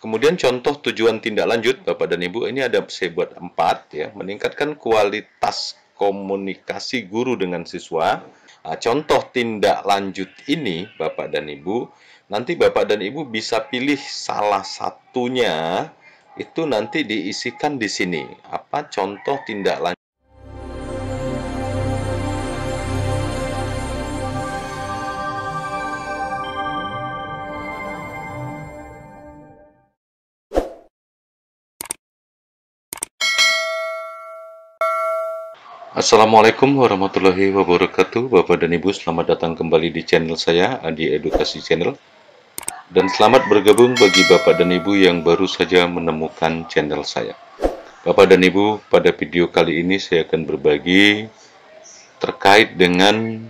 Kemudian contoh tujuan tindak lanjut, Bapak dan Ibu, ini ada saya buat 4 ya, meningkatkan kualitas komunikasi guru dengan siswa. Nah, contoh tindak lanjut ini, Bapak dan Ibu, nanti Bapak dan Ibu bisa pilih salah satunya, itu nanti diisikan di sini. Apa contoh tindak lanjut? Assalamualaikum warahmatullahi wabarakatuh, Bapak dan Ibu. Selamat datang kembali di channel saya, Adi Edukasi Channel. Dan selamat bergabung bagi Bapak dan Ibu yang baru saja menemukan channel saya. Bapak dan Ibu, pada video kali ini saya akan berbagi terkait dengan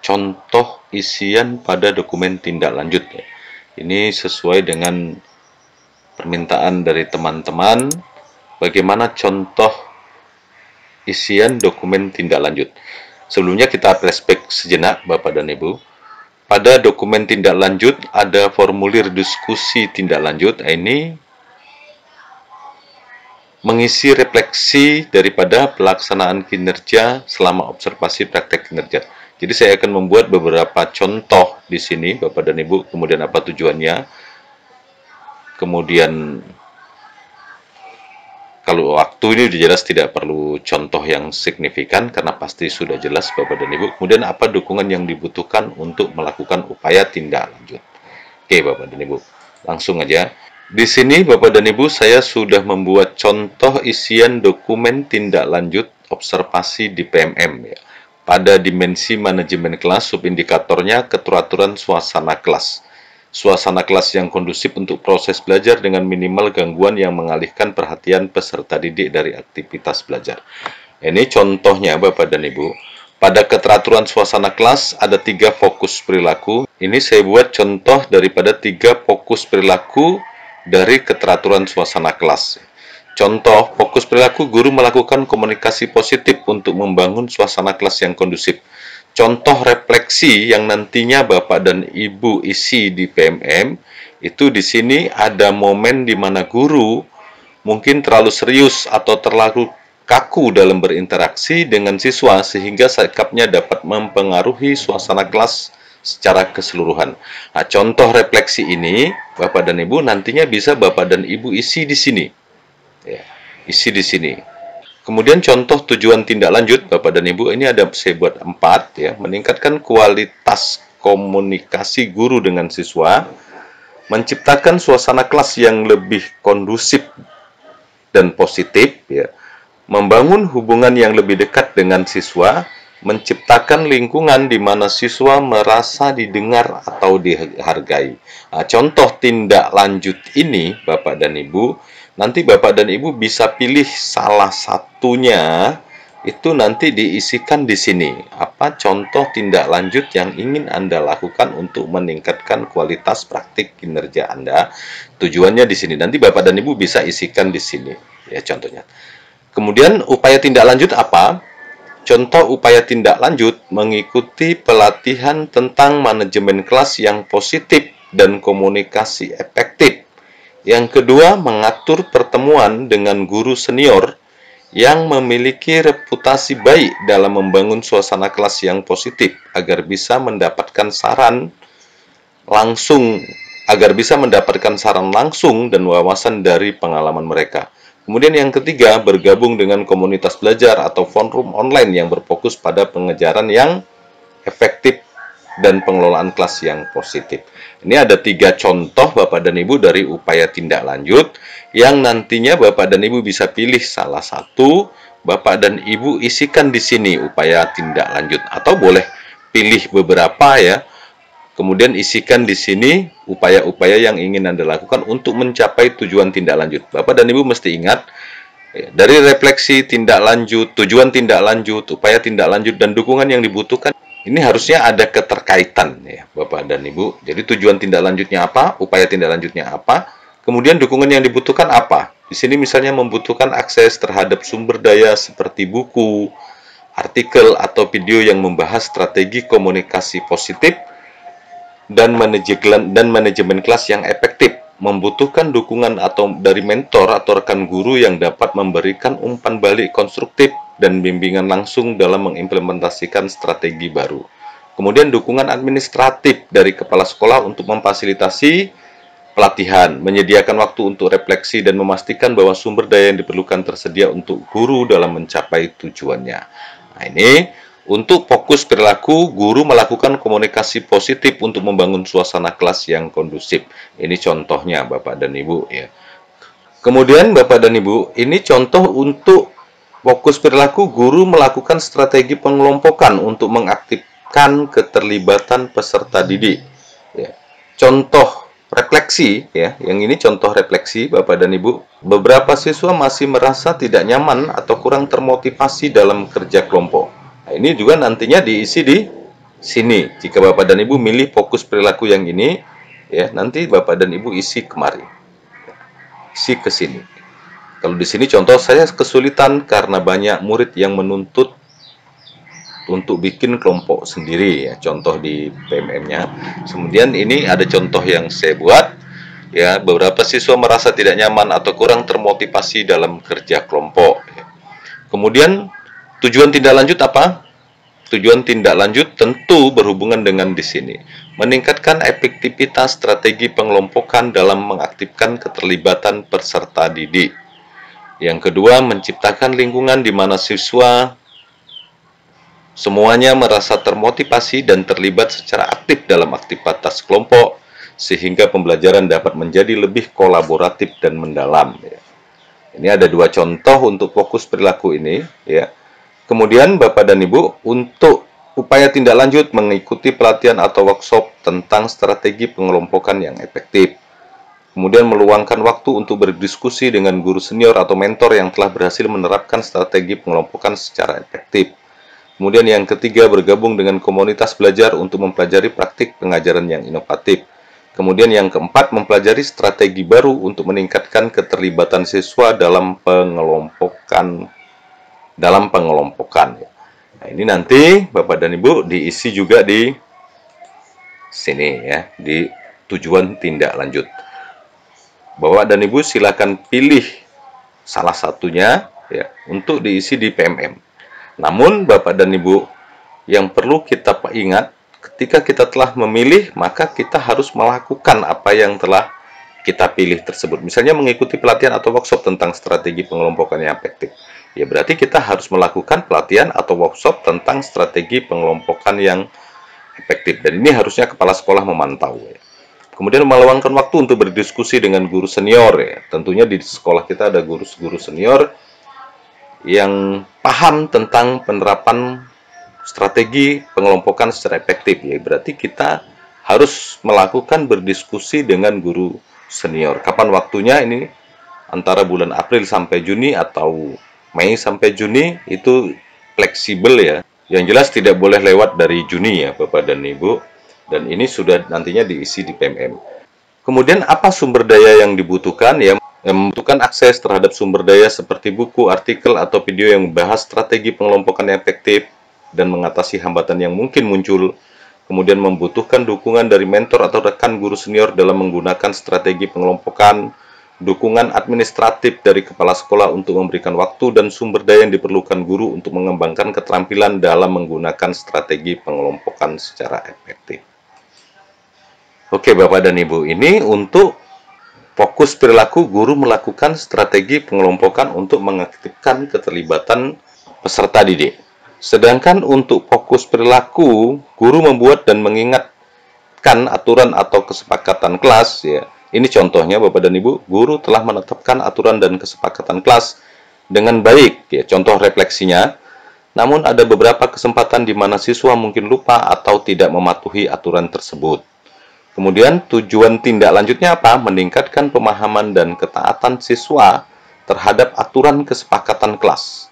contoh isian pada dokumen tindak lanjut. Ini sesuai dengan permintaan dari teman-teman, bagaimana contoh isian dokumen tindak lanjut. Sebelumnya kita flashback sejenak, Bapak dan Ibu. Pada dokumen tindak lanjut ada formulir diskusi tindak lanjut. Ini mengisi refleksi daripada pelaksanaan kinerja selama observasi praktek kinerja. Jadi saya akan membuat beberapa contoh di sini, Bapak dan Ibu. Kemudian apa tujuannya? Kemudian kalau waktu ini sudah jelas tidak perlu contoh yang signifikan karena pasti sudah jelas Bapak dan Ibu. Kemudian apa dukungan yang dibutuhkan untuk melakukan upaya tindak lanjut. Oke Bapak dan Ibu, langsung aja. Di sini Bapak dan Ibu saya sudah membuat contoh isian dokumen tindak lanjut observasi di PMM ya. Pada dimensi manajemen kelas, subindikatornya keteraturan suasana kelas. Suasana kelas yang kondusif untuk proses belajar dengan minimal gangguan yang mengalihkan perhatian peserta didik dari aktivitas belajar. Ini contohnya Bapak dan Ibu. Pada keteraturan suasana kelas ada 3 fokus perilaku. Ini saya buat contoh daripada 3 fokus perilaku dari keteraturan suasana kelas. Contoh fokus perilaku, guru melakukan komunikasi positif untuk membangun suasana kelas yang kondusif. Contoh refleksi yang nantinya Bapak dan Ibu isi di PMM, itu di sini ada momen di mana guru mungkin terlalu serius atau terlalu kaku dalam berinteraksi dengan siswa sehingga sikapnya dapat mempengaruhi suasana kelas secara keseluruhan. Nah, contoh refleksi ini Bapak dan Ibu nantinya bisa Bapak dan Ibu isi di sini. Ya, isi di sini. Kemudian contoh tujuan tindak lanjut, Bapak dan Ibu, ini ada saya buat 4 ya, meningkatkan kualitas komunikasi guru dengan siswa, menciptakan suasana kelas yang lebih kondusif dan positif ya, membangun hubungan yang lebih dekat dengan siswa, menciptakan lingkungan di mana siswa merasa didengar atau dihargai. Nah, contoh tindak lanjut ini, Bapak dan Ibu, nanti Bapak dan Ibu bisa pilih salah satunya, itu nanti diisikan di sini. Apa contoh tindak lanjut yang ingin Anda lakukan untuk meningkatkan kualitas praktik kinerja Anda? Tujuannya di sini. Nanti Bapak dan Ibu bisa isikan di sini, ya contohnya. Kemudian upaya tindak lanjut apa? Contoh upaya tindak lanjut mengikuti pelatihan tentang manajemen kelas yang positif dan komunikasi efektif. Yang kedua, mengatur pertemuan dengan guru senior yang memiliki reputasi baik dalam membangun suasana kelas yang positif agar bisa mendapatkan saran langsung dan wawasan dari pengalaman mereka. Kemudian yang ketiga, bergabung dengan komunitas belajar atau forum online yang berfokus pada pengejaran yang efektif dan pengelolaan kelas yang positif. Ini ada 3 contoh Bapak dan Ibu dari upaya tindak lanjut yang nantinya Bapak dan Ibu bisa pilih salah satu, Bapak dan Ibu isikan di sini upaya tindak lanjut atau boleh pilih beberapa ya. Kemudian isikan di sini upaya-upaya yang ingin Anda lakukan untuk mencapai tujuan tindak lanjut. Bapak dan Ibu mesti ingat dari refleksi tindak lanjut, tujuan tindak lanjut, upaya tindak lanjut dan dukungan yang dibutuhkan. Ini harusnya ada keterkaitan ya Bapak dan Ibu. Jadi tujuan tindak lanjutnya apa, upaya tindak lanjutnya apa, kemudian dukungan yang dibutuhkan apa. Di sini misalnya membutuhkan akses terhadap sumber daya seperti buku, artikel atau video yang membahas strategi komunikasi positif dan manajemen kelas yang efektif. membutuhkan dukungan atau dari mentor atau rekan guru yang dapat memberikan umpan balik konstruktif dan bimbingan langsung dalam mengimplementasikan strategi baru. Kemudian dukungan administratif dari kepala sekolah untuk memfasilitasi pelatihan, menyediakan waktu untuk refleksi dan memastikan bahwa sumber daya yang diperlukan tersedia untuk guru dalam mencapai tujuannya. Nah, ini untuk fokus perilaku, guru melakukan komunikasi positif untuk membangun suasana kelas yang kondusif. Ini contohnya Bapak dan Ibu ya. Kemudian Bapak dan Ibu, ini contoh untuk fokus perilaku, guru melakukan strategi pengelompokan untuk mengaktifkan keterlibatan peserta didik. Ya. Contoh refleksi ya, yang ini contoh refleksi Bapak dan Ibu. Beberapa siswa masih merasa tidak nyaman atau kurang termotivasi dalam kerja kelompok. Nah, ini juga nantinya diisi di sini. Jika Bapak dan Ibu milih fokus perilaku yang ini, ya nanti Bapak dan Ibu isi kemari, isi ke sini. Kalau di sini contoh saya kesulitan karena banyak murid yang menuntut untuk bikin kelompok sendiri ya, contoh di PMM-nya. Kemudian ini ada contoh yang saya buat ya, beberapa siswa merasa tidak nyaman atau kurang termotivasi dalam kerja kelompok ya. Kemudian tujuan tindak lanjut apa? Tujuan tindak lanjut tentu berhubungan dengan di sini, meningkatkan efektivitas strategi pengelompokan dalam mengaktifkan keterlibatan peserta didik. Yang kedua, menciptakan lingkungan di mana siswa semuanya merasa termotivasi dan terlibat secara aktif dalam aktivitas kelompok, sehingga pembelajaran dapat menjadi lebih kolaboratif dan mendalam. Ini ada dua contoh untuk fokus perilaku ini. Ya. Kemudian Bapak dan Ibu, untuk upaya tindak lanjut mengikuti pelatihan atau workshop tentang strategi pengelompokan yang efektif. Kemudian meluangkan waktu untuk berdiskusi dengan guru senior atau mentor yang telah berhasil menerapkan strategi pengelompokan secara efektif. Kemudian yang ketiga, bergabung dengan komunitas belajar untuk mempelajari praktik pengajaran yang inovatif. Kemudian yang keempat, mempelajari strategi baru untuk meningkatkan keterlibatan siswa dalam pengelompokan. Nah, ini nanti Bapak dan Ibu diisi juga di sini ya, di tujuan tindak lanjut. Bapak dan Ibu silakan pilih salah satunya ya untuk diisi di PMM. Namun Bapak dan Ibu, yang perlu kita ingat, ketika kita telah memilih, maka kita harus melakukan apa yang telah kita pilih tersebut. Misalnya mengikuti pelatihan atau workshop tentang strategi pengelompokan yang efektif. Ya berarti kita harus melakukan pelatihan atau workshop tentang strategi pengelompokan yang efektif. Dan ini harusnya kepala sekolah memantau. Ya. Kemudian meluangkan waktu untuk berdiskusi dengan guru senior. Ya. Tentunya di sekolah kita ada guru-guru senior yang paham tentang penerapan strategi pengelompokan secara efektif. Ya, berarti kita harus melakukan berdiskusi dengan guru senior. Kapan waktunya ini? Antara bulan April sampai Juni atau Mei sampai Juni, itu fleksibel ya. Yang jelas tidak boleh lewat dari Juni ya Bapak dan Ibu. Dan ini sudah nantinya diisi di PMM. Kemudian apa sumber daya yang dibutuhkan ya? Membutuhkan akses terhadap sumber daya seperti buku, artikel, atau video yang membahas strategi pengelompokan yang efektif dan mengatasi hambatan yang mungkin muncul. Kemudian membutuhkan dukungan dari mentor atau rekan guru senior dalam menggunakan strategi pengelompokan, dukungan administratif dari kepala sekolah untuk memberikan waktu dan sumber daya yang diperlukan guru untuk mengembangkan keterampilan dalam menggunakan strategi pengelompokan secara efektif. Oke Bapak dan Ibu, ini untuk fokus perilaku, guru melakukan strategi pengelompokan untuk mengaktifkan keterlibatan peserta didik. Sedangkan untuk fokus perilaku, guru membuat dan mengingatkan aturan atau kesepakatan kelas. Ya, ini contohnya Bapak dan Ibu, guru telah menetapkan aturan dan kesepakatan kelas dengan baik. Ya, contoh refleksinya. Namun ada beberapa kesempatan di mana siswa mungkin lupa atau tidak mematuhi aturan tersebut. Kemudian tujuan tindak lanjutnya apa? Meningkatkan pemahaman dan ketaatan siswa terhadap aturan kesepakatan kelas.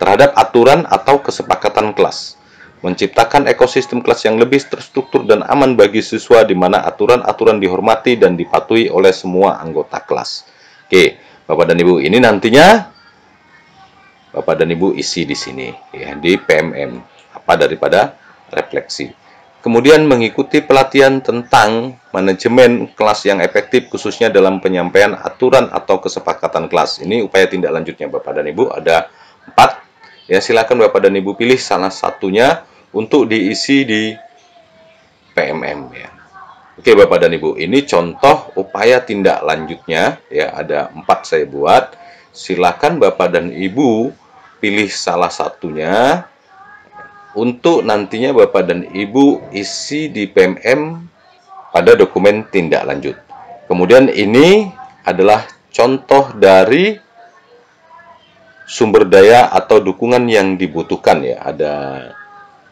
Terhadap aturan atau kesepakatan kelas. Menciptakan ekosistem kelas yang lebih terstruktur dan aman bagi siswa di mana aturan-aturan dihormati dan dipatuhi oleh semua anggota kelas. Oke, Bapak dan Ibu, ini nantinya Bapak dan Ibu isi di sini ya, di PMM. Apa daripada refleksi. Kemudian mengikuti pelatihan tentang manajemen kelas yang efektif khususnya dalam penyampaian aturan atau kesepakatan kelas. Ini upaya tindak lanjutnya Bapak dan Ibu, ada 4. Ya, silakan Bapak dan Ibu pilih salah satunya untuk diisi di PMM ya. Oke Bapak dan Ibu, ini contoh upaya tindak lanjutnya ya, ada 4 saya buat. Silakan Bapak dan Ibu pilih salah satunya untuk nantinya Bapak dan Ibu isi di PMM pada dokumen tindak lanjut. Kemudian ini adalah contoh dari sumber daya atau dukungan yang dibutuhkan ya, ada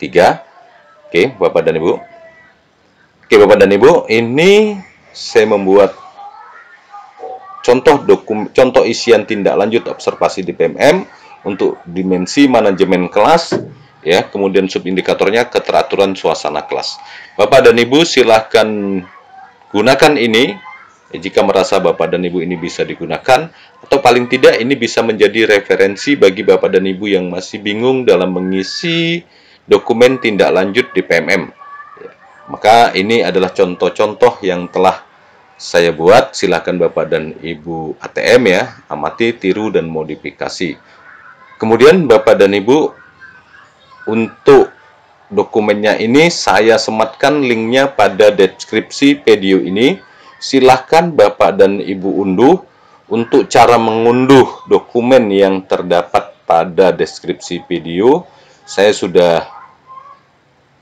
3. Oke Bapak dan Ibu. Oke Bapak dan Ibu, ini saya membuat contoh isian tindak lanjut observasi di PMM untuk dimensi manajemen kelas ya, kemudian subindikatornya keteraturan suasana kelas. Bapak dan Ibu silahkan gunakan ini jika merasa Bapak dan Ibu ini bisa digunakan, atau paling tidak ini bisa menjadi referensi bagi Bapak dan Ibu yang masih bingung dalam mengisi dokumen tindak lanjut di PMM. Maka ini adalah contoh-contoh yang telah saya buat. Silakan Bapak dan Ibu ATM ya, amati, tiru, dan modifikasi. Kemudian Bapak dan Ibu, untuk dokumennya ini saya sematkan linknya pada deskripsi video ini. Silahkan Bapak dan Ibu unduh. Untuk cara mengunduh dokumen yang terdapat pada deskripsi video, saya sudah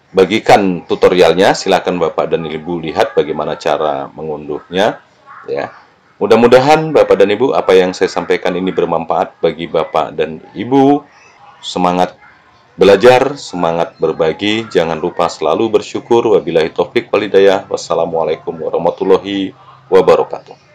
bagikan tutorialnya. Silakan Bapak dan Ibu lihat bagaimana cara mengunduhnya ya. Mudah-mudahan Bapak dan Ibu apa yang saya sampaikan ini bermanfaat bagi Bapak dan Ibu. Semangat belajar, semangat berbagi, jangan lupa selalu bersyukur. Wabillahi taufik wal hidayah. Wassalamualaikum warahmatullahi wabarakatuh.